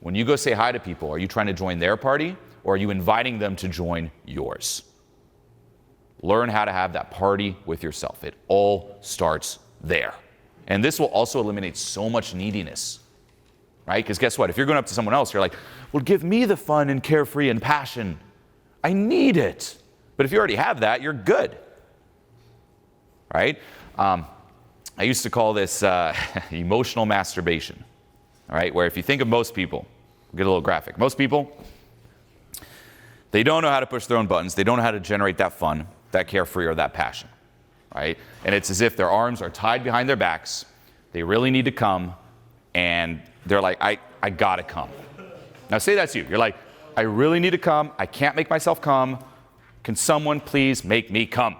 When you go say hi to people, are you trying to join their party or are you inviting them to join yours? Learn how to have that party with yourself. It all starts there. And this will also eliminate so much neediness, right? Because guess what? If you're going up to someone else, you're like, well, give me the fun and carefree and passion. I need it. But if you already have that, you're good, right? I used to call this emotional masturbation, all right? Where if you think of most people, we'll get a little graphic. Most people, they don't know how to push their own buttons. They don't know how to generate that fun, that carefree, or that passion, right? And it's as if their arms are tied behind their backs. They really need to come, and they're like, I gotta come. Now say that's you. You're like, I really need to come. I can't make myself come. Can someone please make me come?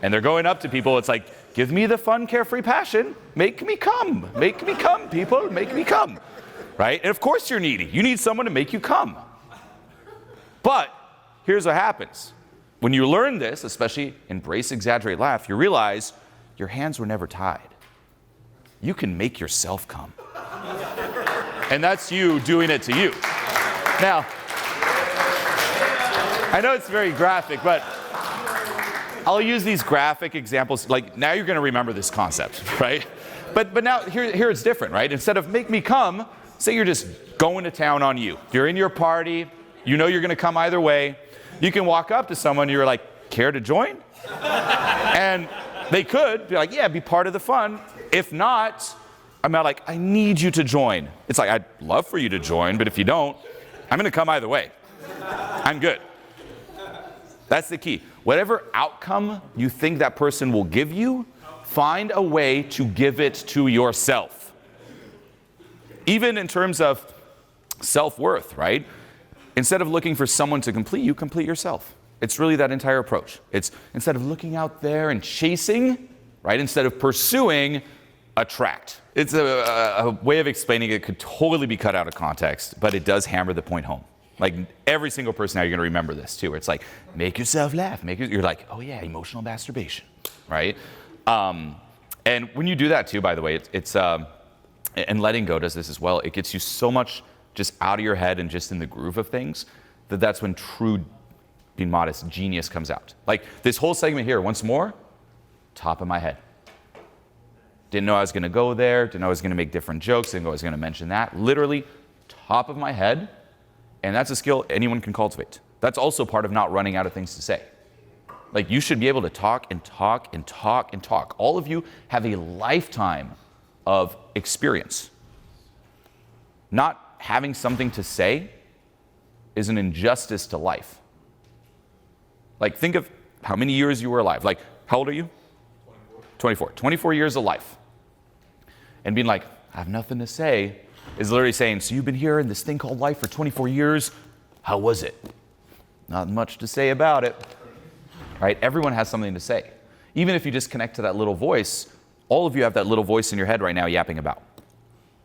And they're going up to people. It's like, give me the fun, carefree passion. Make me come. Make me come, people. Make me come, right? And of course you're needy. You need someone to make you come. But here's what happens. When you learn this, especially embrace, exaggerate, laugh, you realize your hands were never tied. You can make yourself come. And that's you doing it to you. Now, I know it's very graphic, but I'll use these graphic examples. Like, now you're going to remember this concept, right? But now, here it's different, right? Instead of make me come, say you're just going to town on you. You're in your party. You know you're going to come either way. You can walk up to someone, you're like, care to join? And they could be like, yeah, be part of the fun. If not, I'm not like, I need you to join. It's like, I'd love for you to join, but if you don't, I'm going to come either way. I'm good. That's the key. Whatever outcome you think that person will give you, find a way to give it to yourself. Even in terms of self-worth, right? Instead of looking for someone to complete you, complete yourself. It's really that entire approach. It's instead of looking out there and chasing, right? Instead of pursuing, attract. It's a way of explaining it could totally be cut out of context, but it does hammer the point home. Like every single person now, you're going to remember this too. It's like, make yourself laugh. You're like, oh yeah, emotional masturbation, right? And when you do that too, by the way, and letting go does this as well. It gets you so much just out of your head and just in the groove of things that's when true, being modest, genius comes out. Like this whole segment here, once more, top of my head. Didn't know I was going to go there. Didn't know I was going to make different jokes. Didn't know I was going to mention that. Literally, top of my head. And that's a skill anyone can cultivate. That's also part of not running out of things to say. Like you should be able to talk and talk and talk and talk. All of you have a lifetime of experience. Not having something to say is an injustice to life. Like think of how many years you were alive. Like how old are you? 24. 24 years of life. And being like, I have nothing to say, is literally saying, so you've been here in this thing called life for 24 years. How was it? Not much to say about it, right? Everyone has something to say. Even if you just connect to that little voice, all of you have that little voice in your head right now yapping about,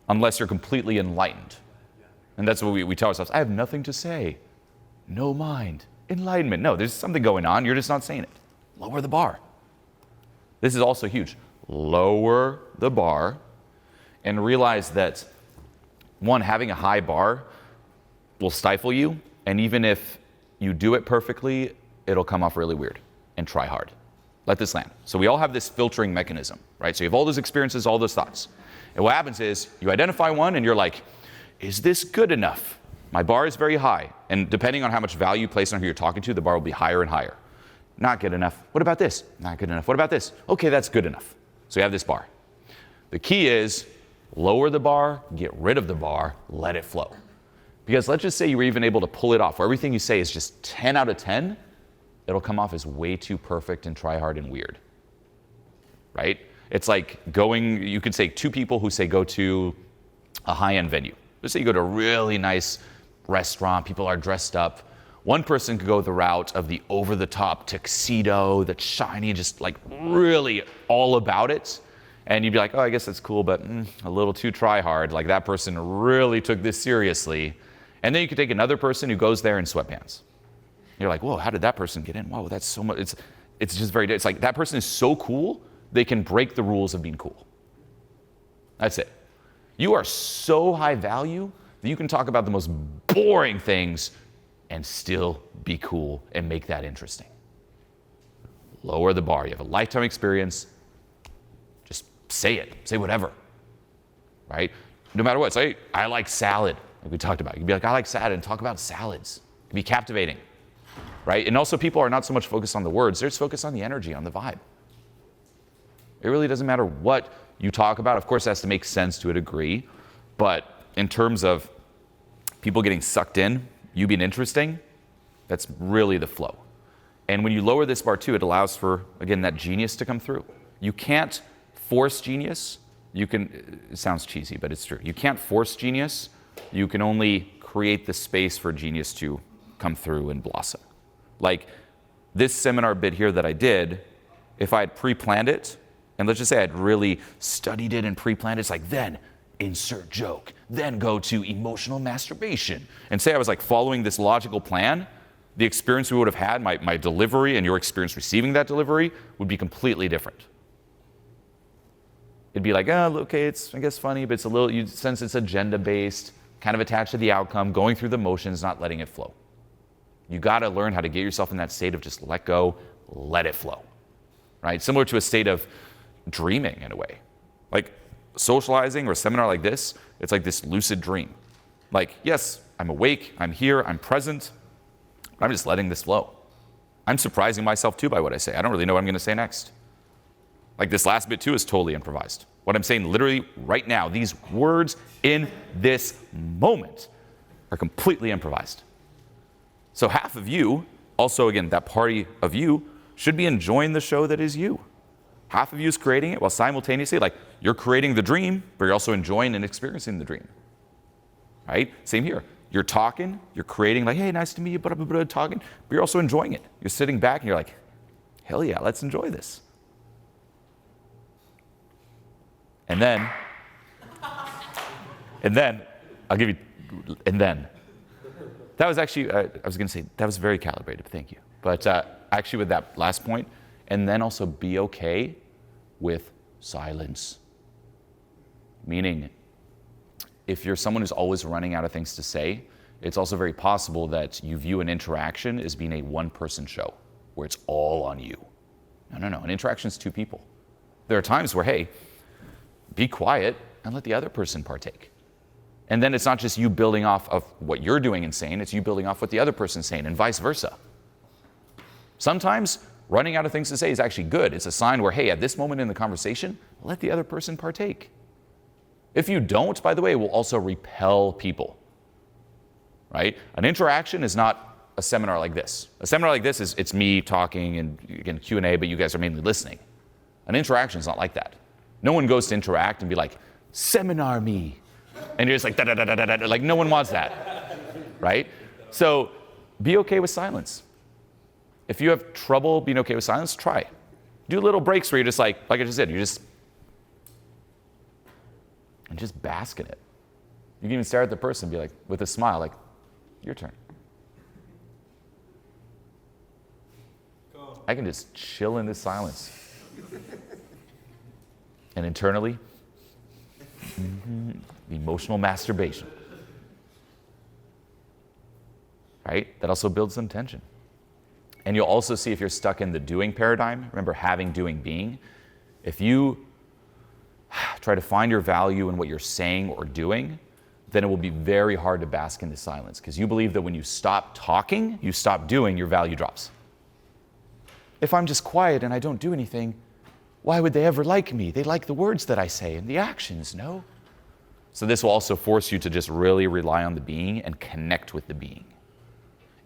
unless you're completely enlightened. And that's what we tell ourselves. I have nothing to say. No mind. Enlightenment. No, there's something going on. You're just not saying it. Lower the bar. This is also huge. Lower the bar and realize that one, having a high bar will stifle you, and even if you do it perfectly, it'll come off really weird, and try hard. Let this land. So we all have this filtering mechanism, right? So you have all those experiences, all those thoughts. And what happens is you identify one and you're like, is this good enough? My bar is very high, and depending on how much value you place on who you're talking to, the bar will be higher and higher. Not good enough. What about this? Not good enough. What about this? Okay, that's good enough. So you have this bar. The key is lower the bar, get rid of the bar, let it flow. Because let's just say you were even able to pull it off, where everything you say is just 10 out of 10, it'll come off as way too perfect and try hard and weird, right? It's like going, you could say two people who say go to a high-end venue. Let's say you go to a really nice restaurant, people are dressed up. One person could go the route of the over-the-top tuxedo that's shiny, just like really all about it. And you'd be like, oh, I guess that's cool, but a little too try hard. Like that person really took this seriously. And then you could take another person who goes there in sweatpants. You're like, whoa, how did that person get in? Wow, that's so much. It's just very, it's like that person is so cool, they can break the rules of being cool. That's it. You are so high value that you can talk about the most boring things and still be cool and make that interesting. Lower the bar. You have a lifetime experience. Just say it. Say whatever. Right? No matter what. Say, I like salad, like we talked about. You can be like, I like salad, and talk about salads. It can be captivating. Right? And also people are not so much focused on the words. They're just focused on the energy, on the vibe. It really doesn't matter what you talk about. Of course, it has to make sense to a degree. But in terms of people getting sucked in, you being interesting, that's really the flow. And when you lower this bar too, it allows for, again, that genius to come through. You can't force genius. You can, it sounds cheesy, but it's true. You can't force genius. You can only create the space for genius to come through and blossom. Like this seminar bit here that I did, if I had pre-planned it, and let's just say I'd really studied it and pre-planned it, it's like then insert joke, then go to emotional masturbation. And say I was like following this logical plan, the experience we would have had, my delivery and your experience receiving that delivery would be completely different. It'd be like, oh, okay, it's, I guess, funny, but it's a little, you sense it's agenda-based, kind of attached to the outcome, going through the motions, not letting it flow. You gotta learn how to get yourself in that state of just let go, let it flow, right? Similar to a state of dreaming in a way. Like socializing or a seminar like this, it's like this lucid dream. Like, yes, I'm awake, I'm here, I'm present, but I'm just letting this flow. I'm surprising myself too by what I say. I don't really know what I'm gonna say next. Like this last bit too is totally improvised. What I'm saying literally right now, these words in this moment are completely improvised. So half of you, also again, that party of you, should be enjoying the show that is you. Half of you is creating it while simultaneously, like you're creating the dream, but you're also enjoying and experiencing the dream. Right? Same here. You're talking, you're creating like, hey, nice to meet you, blah, blah, blah, talking, but you're also enjoying it. You're sitting back and you're like, hell yeah, let's enjoy this. And then, I'll give you, and then. That was actually, I was going to say, that was very calibrated, thank you. But actually with that last point, and then also be okay with silence. Meaning, if you're someone who's always running out of things to say, it's also very possible that you view an interaction as being a one-person show, where it's all on you. No, an interaction is two people. There are times where, hey, be quiet and let the other person partake. And then it's not just you building off of what you're doing and saying, it's you building off what the other person's saying, and vice versa. Sometimes running out of things to say is actually good. It's a sign where, hey, at this moment in the conversation, let the other person partake. If you don't, by the way, it will also repel people, right? An interaction is not a seminar like this. A seminar like this is, it's me talking and again, Q&A, but you guys are mainly listening. An interaction is not like that. No one goes to interact and be like, seminar me. And you're just like, da-da-da-da-da-da. Like no one wants that, right? So be okay with silence. If you have trouble being okay with silence, try. Do little breaks where you're just like I just said, and just bask in it. You can even stare at the person and be like, with a smile, like, your turn. I can just chill in this silence. And internally, emotional masturbation. Right? That also builds some tension. And you'll also see if you're stuck in the doing paradigm, remember having, doing, being, if you try to find your value in what you're saying or doing, then it will be very hard to bask in the silence because you believe that when you stop talking, you stop doing, your value drops. If I'm just quiet and I don't do anything, why would they ever like me? They like the words that I say and the actions, no? So this will also force you to just really rely on the being and connect with the being.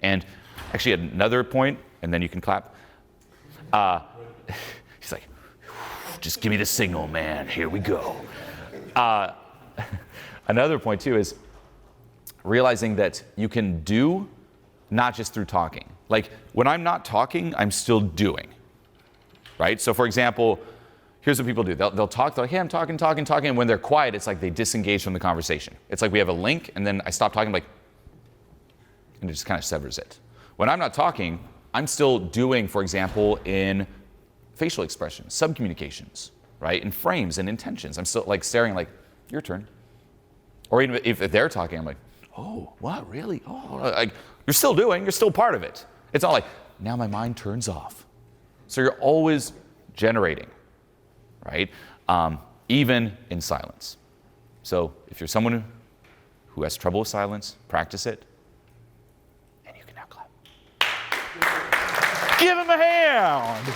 And actually another point, and then you can clap. He's like, just give me the signal, man. Here we go. Another point too is realizing that you can do not just through talking. Like when I'm not talking, I'm still doing, right? So for example, here's what people do. They'll talk, they're like, hey, I'm talking, and when they're quiet, it's like they disengage from the conversation. It's like we have a link, and then I stop talking, like, and it just kind of severs it. When I'm not talking, I'm still doing, for example, in facial expressions, subcommunications, right? In frames and intentions. I'm still like staring like, your turn. Or even if they're talking, I'm like, oh, what, really? Oh, like, you're still part of it. It's not like, now my mind turns off. So you're always generating, right? Even in silence. So if you're someone who has trouble with silence, practice it, and you can now clap. Give him a hand.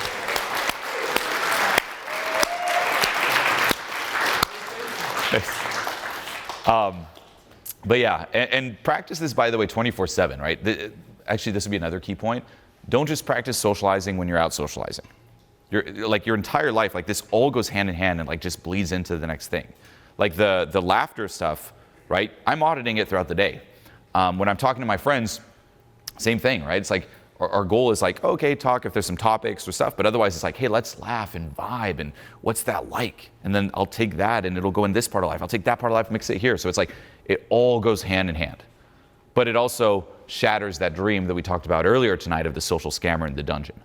But yeah, and practice this, by the way, 24/7, right? Actually, this would be another key point. Don't just practice socializing when you're out socializing. Your entire life, like this all goes hand in hand and like just bleeds into the next thing. Like the laughter stuff, right? I'm auditing it throughout the day. When I'm talking to my friends, same thing, right? It's like our goal is like, okay, talk if there's some topics or stuff, but otherwise it's like, hey, let's laugh and vibe and what's that like? And then I'll take that and it'll go in this part of life. I'll take that part of life, mix it here. So it's like, it all goes hand in hand. But it also shatters that dream that we talked about earlier tonight of the social scammer in the dungeon,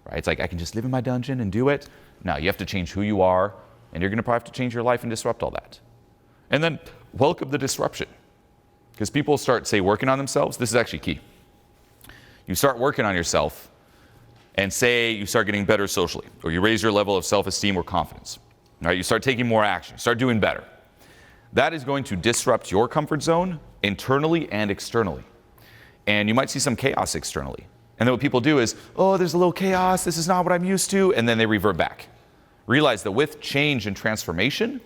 right? It's like, I can just live in my dungeon and do it. No, you have to change who you are, and you're gonna probably have to change your life and disrupt all that. And then welcome the disruption. Because people start, say, working on themselves. This is actually key. You start working on yourself and say you start getting better socially, or you raise your level of self-esteem or confidence. Right? You start taking more action, start doing better. That is going to disrupt your comfort zone internally and externally. And you might see some chaos externally. And then what people do is, oh, there's a little chaos, this is not what I'm used to, and then they revert back. Realize that with change and transformation,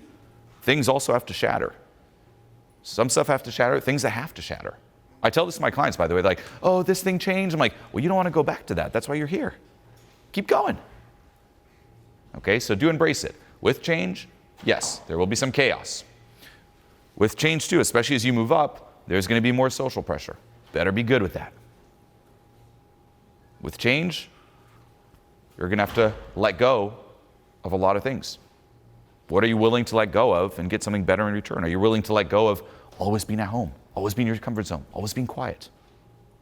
things also have to shatter. Some stuff have to shatter, things that have to shatter. I tell this to my clients, by the way, like, oh, this thing changed. I'm like, well, you don't want to go back to that. That's why you're here. Keep going. Okay, so do embrace it. With change, yes, there will be some chaos. With change too, especially as you move up, there's going to be more social pressure. Better be good with that. With change, you're going to have to let go of a lot of things. What are you willing to let go of and get something better in return? Are you willing to let go of always being at home, always being in your comfort zone, always being quiet?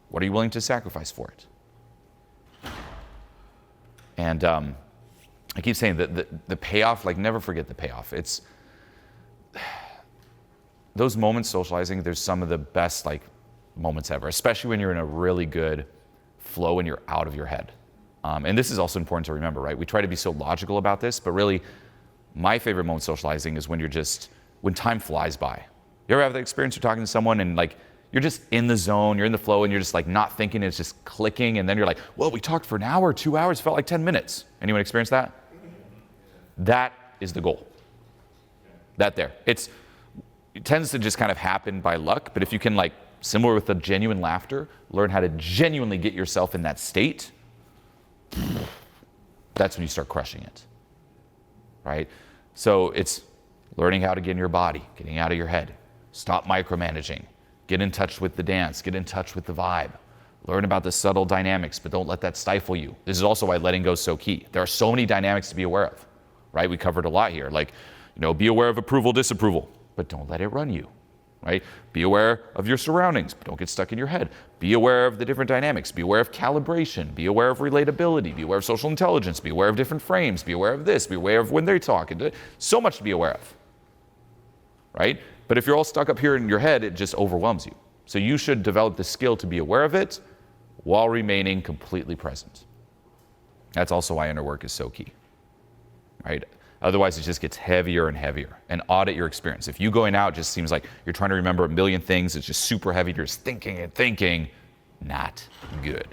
What are you willing to sacrifice for it? And I keep saying that the payoff, like never forget the payoff. It's those moments socializing, there's some of the best like moments ever, especially when you're in a really good flow and you're out of your head. And this is also important to remember, right? We try to be so logical about this, but really my favorite moment socializing is when when time flies by. You ever have the experience you're talking to someone and like, you're just in the zone, you're in the flow and you're just like not thinking, it's just clicking. And then you're like, well, we talked for an hour, 2 hours, felt like 10 minutes. Anyone experience that? That is the goal. That there. It tends to just kind of happen by luck, but if you can like, similar with the genuine laughter, learn how to genuinely get yourself in that state, that's when you start crushing it, right? So it's learning how to get in your body, getting out of your head, stop micromanaging, get in touch with the dance, get in touch with the vibe, learn about the subtle dynamics, but don't let that stifle you. This is also why letting go is so key. There are so many dynamics to be aware of, right? We covered a lot here, like, be aware of approval, disapproval, but don't let it run you. Right? Be aware of your surroundings, but don't get stuck in your head. Be aware of the different dynamics. Be aware of calibration. Be aware of relatability. Be aware of social intelligence. Be aware of different frames. Be aware of this. Be aware of when they talk. So much to be aware of. Right? But if you're all stuck up here in your head, it just overwhelms you. So you should develop the skill to be aware of it while remaining completely present. That's also why inner work is so key. Right? Otherwise, it just gets heavier and heavier. And audit your experience. If you going out just seems like you're trying to remember a million things, it's just super heavy, you're just thinking and thinking, not good.